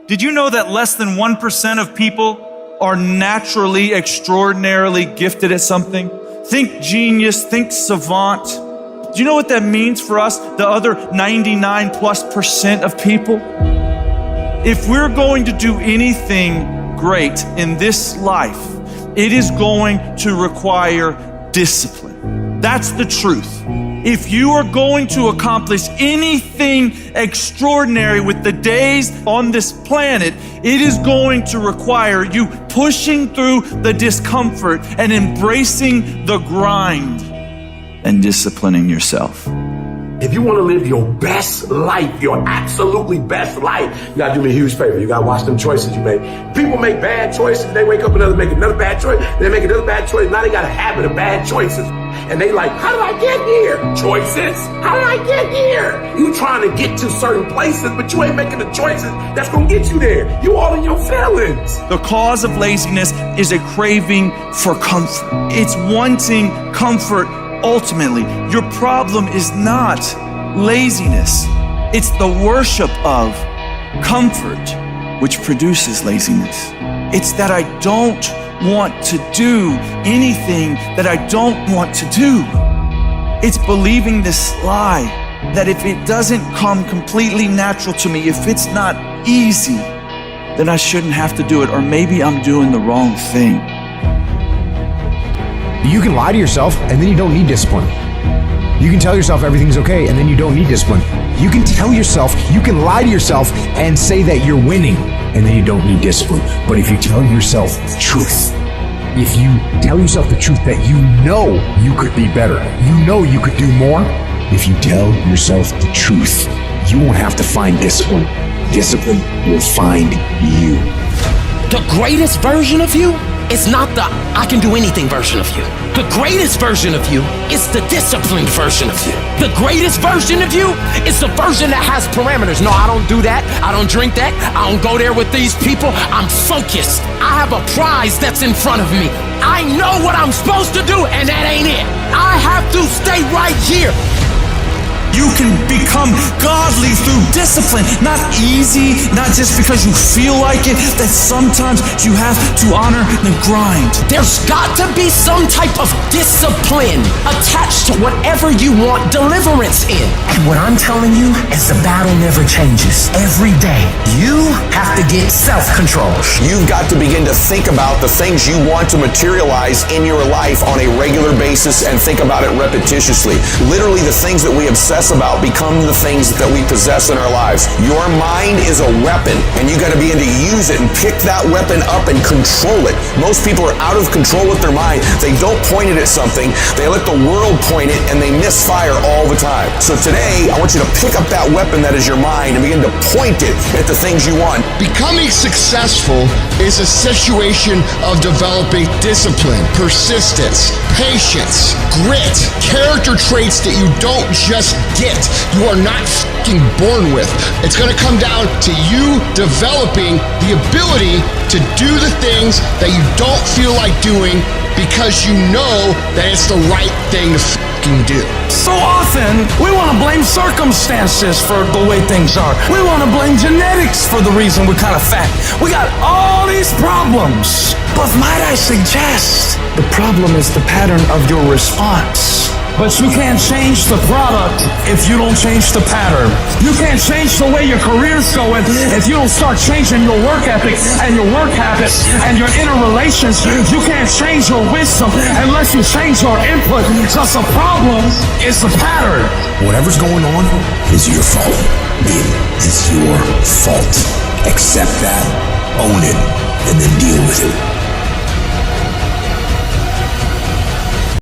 Did you know that less than 1% of people are naturally, extraordinarily gifted at something? Think genius, think savant. Do you know what that means for us, the other 99+% of people? If we're going to do anything great in this life, it is going to require discipline. That's the truth. If you are going to accomplish anything extraordinary with the days on this planet, it is going to require you pushing through the discomfort and embracing the grind and disciplining yourself. If you want to live your best life, your absolutely best life, you got to do me a huge favor. You got to watch them choices you make. People make bad choices. They wake up and make another bad choice. They make another bad choice. Now they got a habit of bad choices. And they like, how did I get here? Choices. How did I get here? You trying to get to certain places, but you ain't making the choices that's going to get you there. You all in your feelings. The cause of laziness is a craving for comfort. It's wanting comfort. Ultimately, your problem is not laziness. It's the worship of comfort which produces laziness. It's that I don't want to do anything that I don't want to do. It's believing this lie that if it doesn't come completely natural to me, if it's not easy, then I shouldn't have to do it, or maybe I'm doing the wrong thing. You can lie to yourself and then you don't need discipline. You can tell yourself everything's okay and then you don't need discipline. You can lie to yourself and say that you're winning and then you don't need discipline. But if you tell yourself the truth, if you tell yourself the truth that you know you could be better, you know you could do more, if you tell yourself the truth, you won't have to find discipline. Discipline will find you. The greatest version of you is not the I can do anything version of you. The greatest version of you is the disciplined version of you. The greatest version of you is the version that has parameters. No, I don't do that. I don't drink that. I don't go there with these people. I'm focused. I have a prize that's in front of me. I know what I'm supposed to do, and that ain't it. I have to stay right here. You can become godly through discipline, not easy, not just because you feel like it, that sometimes you have to honor the grind. There's got to be some type of discipline attached to whatever you want deliverance in. And what I'm telling you is the battle never changes. Every day, you have to get self-control. You've got to begin to think about the things you want to materialize in your life on a regular basis and think about it repetitiously. Literally, the things that we obsess about become the things that we possess in our lives. Your mind is a weapon, and you got to begin to use it and pick that weapon up and control it. Most people are out of control with their mind. They don't point it at something. They let the world point it, and they misfire all the time. So today, I want you to pick up that weapon that is your mind and begin to point it at the things you want. Becoming successful is a situation of developing discipline, persistence, patience, grit, character traits that you don't just get. You are not fucking born with. It's going to come down to you developing the ability to do the things that you don't feel like doing because you know that it's the right thing to fucking do. So often, we want to blame circumstances for the way things are. We want to blame genetics for the reason we're kind of fat. We got all these problems. But might I suggest, the problem is the pattern of your response. But you can't change the product if you don't change the pattern. You can't change the way your career's going if you don't start changing your work ethic and your work habits and your interrelations. You can't change your wisdom unless you change your input, because the problem is the pattern. Whatever's going on is your fault. It is your fault. Accept that, own it, and then deal with it.